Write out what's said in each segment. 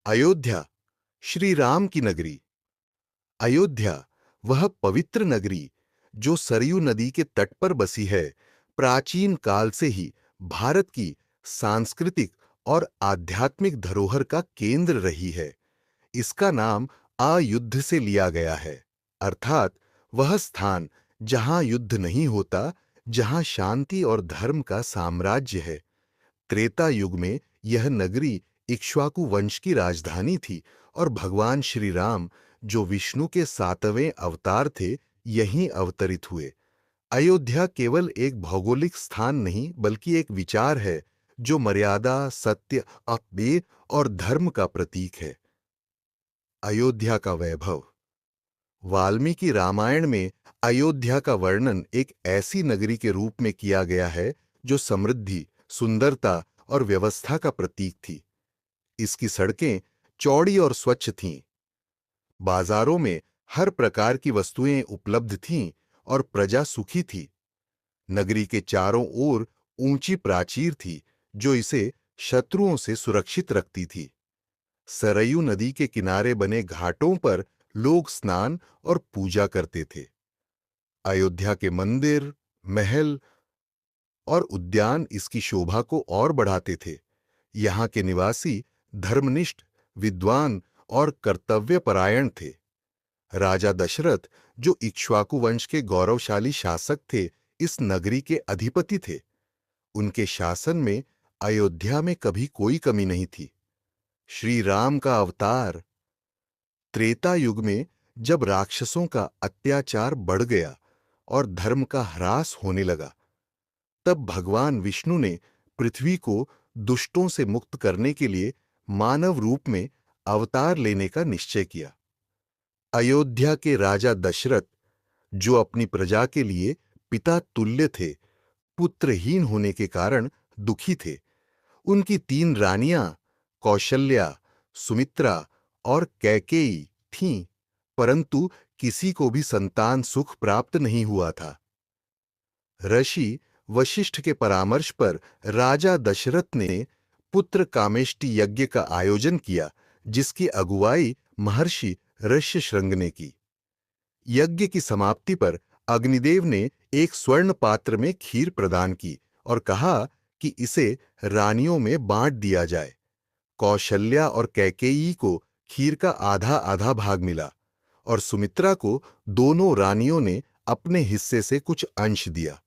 अयोध्या, श्री राम की नगरी। अयोध्या वह पवित्र नगरी जो सरयू नदी के तट पर बसी है, प्राचीन काल से ही भारत की सांस्कृतिक और आध्यात्मिक धरोहर का केंद्र रही है। इसका नाम अयुद्ध से लिया गया है, अर्थात वह स्थान जहां युद्ध नहीं होता, जहां शांति और धर्म का साम्राज्य है। त्रेता युग में यह नगरी इक्ष्वाकु वंश की राजधानी थी और भगवान श्री राम, जो विष्णु के 7वें अवतार थे, यहीं अवतरित हुए। अयोध्या केवल एक भौगोलिक स्थान नहीं, बल्कि एक विचार है जो मर्यादा, सत्य, अपदेय और धर्म का प्रतीक है। अयोध्या का वैभव। वाल्मीकि रामायण में अयोध्या का वर्णन एक ऐसी नगरी के रूप में किया गया है जो समृद्धि, सुंदरता और व्यवस्था का प्रतीक थी। इसकी सड़कें चौड़ी और स्वच्छ थीं। बाजारों में हर प्रकार की वस्तुएं उपलब्ध थीं और प्रजा सुखी थी। नगरी के चारों ओर ऊंची प्राचीर थी जो इसे शत्रुओं से सुरक्षित रखती थी। सरयू नदी के किनारे बने घाटों पर लोग स्नान और पूजा करते थे। अयोध्या के मंदिर, महल और उद्यान इसकी शोभा को और बढ़ाते थे। यहाँ के निवासी धर्मनिष्ठ, विद्वान और कर्तव्यपरायण थे। राजा दशरथ, जो इक्ष्वाकु वंश के गौरवशाली शासक थे, इस नगरी के अधिपति थे। उनके शासन में अयोध्या में कभी कोई कमी नहीं थी। श्री राम का अवतार। त्रेता युग में जब राक्षसों का अत्याचार बढ़ गया और धर्म का ह्रास होने लगा, तब भगवान विष्णु ने पृथ्वी को दुष्टों से मुक्त करने के लिए मानव रूप में अवतार लेने का निश्चय किया। अयोध्या के राजा दशरथ, जो अपनी प्रजा के लिए पिता तुल्य थे, पुत्रहीन होने के कारण दुखी थे। उनकी 3 रानियां कौशल्या, सुमित्रा और कैकेयी थीं, परंतु किसी को भी संतान सुख प्राप्त नहीं हुआ था। ऋषि वशिष्ठ के परामर्श पर राजा दशरथ ने पुत्र कामेष्टि यज्ञ का आयोजन किया, जिसकी अगुवाई महर्षि ऋष्यशृंग ने की। यज्ञ की समाप्ति पर अग्निदेव ने एक स्वर्ण पात्र में खीर प्रदान की और कहा कि इसे रानियों में बांट दिया जाए। कौशल्या और कैकेयी को खीर का आधा आधा भाग मिला और सुमित्रा को दोनों रानियों ने अपने हिस्से से कुछ अंश दिया।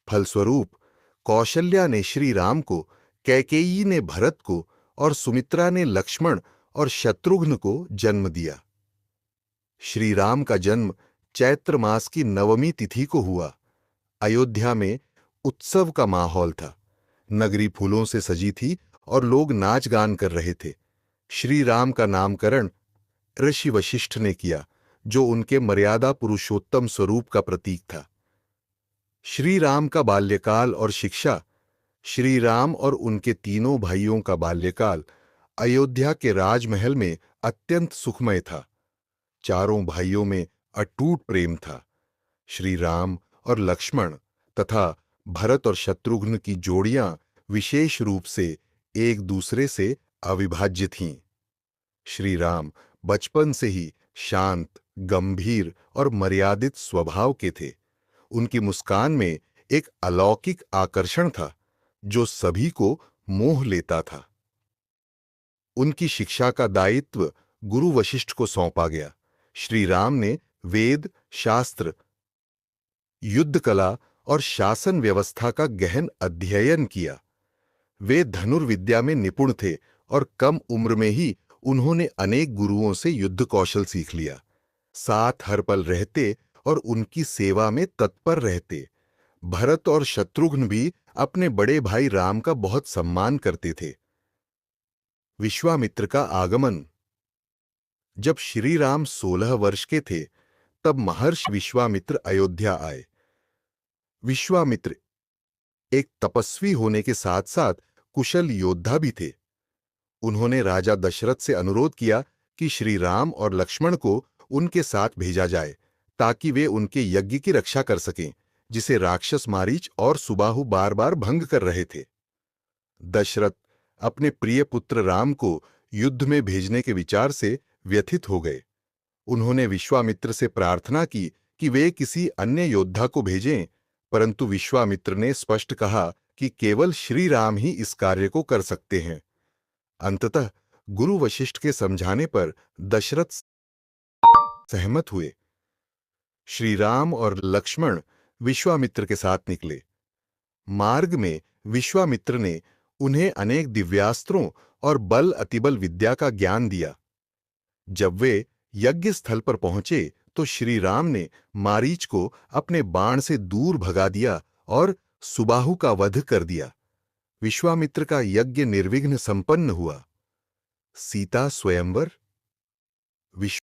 फलस्वरूप कौशल्या ने श्री राम को, कैकेयी ने भरत को और सुमित्रा ने लक्ष्मण और शत्रुघ्न को जन्म दिया। श्री राम का जन्म चैत्र मास की 9वीं तिथि को हुआ। अयोध्या में उत्सव का माहौल था। नगरी फूलों से सजी थी और लोग नाच गान कर रहे थे। श्री राम का नामकरण ऋषि वशिष्ठ ने किया, जो उनके मर्यादा पुरुषोत्तम स्वरूप का प्रतीक था। श्री राम का बाल्यकाल और शिक्षा। श्री राम और उनके तीनों भाइयों का बाल्यकाल अयोध्या के राजमहल में अत्यंत सुखमय था। चारों भाइयों में अटूट प्रेम था। श्री राम और लक्ष्मण तथा भरत और शत्रुघ्न की जोड़ियां विशेष रूप से एक दूसरे से अविभाज्य थीं। श्री राम बचपन से ही शांत, गंभीर और मर्यादित स्वभाव के थे। उनकी मुस्कान में एक अलौकिक आकर्षण था जो सभी को मोह लेता था। उनकी शिक्षा का दायित्व गुरु वशिष्ठ को सौंपा गया। श्री राम ने वेद, शास्त्र, युद्ध कला और शासन व्यवस्था का गहन अध्ययन किया। वे धनुर्विद्या में निपुण थे और कम उम्र में ही उन्होंने अनेक गुरुओं से युद्ध कौशल सीख लिया। साथ हर पल रहते और उनकी सेवा में तत्पर रहते। भरत और शत्रुघ्न भी अपने बड़े भाई राम का बहुत सम्मान करते थे। विश्वामित्र का आगमन। जब श्री राम 16 वर्ष के थे, तब महर्षि विश्वामित्र अयोध्या आए। विश्वामित्र एक तपस्वी होने के साथ साथ कुशल योद्धा भी थे। उन्होंने राजा दशरथ से अनुरोध किया कि श्री राम और लक्ष्मण को उनके साथ भेजा जाए, ताकि वे उनके यज्ञ की रक्षा कर सकें, जिसे राक्षस मारीच और सुबाहु बार बार भंग कर रहे थे। दशरथ अपने प्रिय पुत्र राम को युद्ध में भेजने के विचार से व्यथित हो गए। उन्होंने विश्वामित्र से प्रार्थना की कि वे किसी अन्य योद्धा को भेजें, परंतु विश्वामित्र ने स्पष्ट कहा कि केवल श्री राम ही इस कार्य को कर सकते हैं। अंततः गुरु वशिष्ठ के समझाने पर दशरथ सहमत हुए। श्री राम और लक्ष्मण विश्वामित्र के साथ निकले। मार्ग में विश्वामित्र ने उन्हें अनेक दिव्यास्त्रों और बल अतिबल विद्या का ज्ञान दिया। जब वे यज्ञ स्थल पर पहुंचे तो श्री राम ने मारीच को अपने बाण से दूर भगा दिया और सुबाहु का वध कर दिया। विश्वामित्र का यज्ञ निर्विघ्न संपन्न हुआ। सीता स्वयंवर। विश्व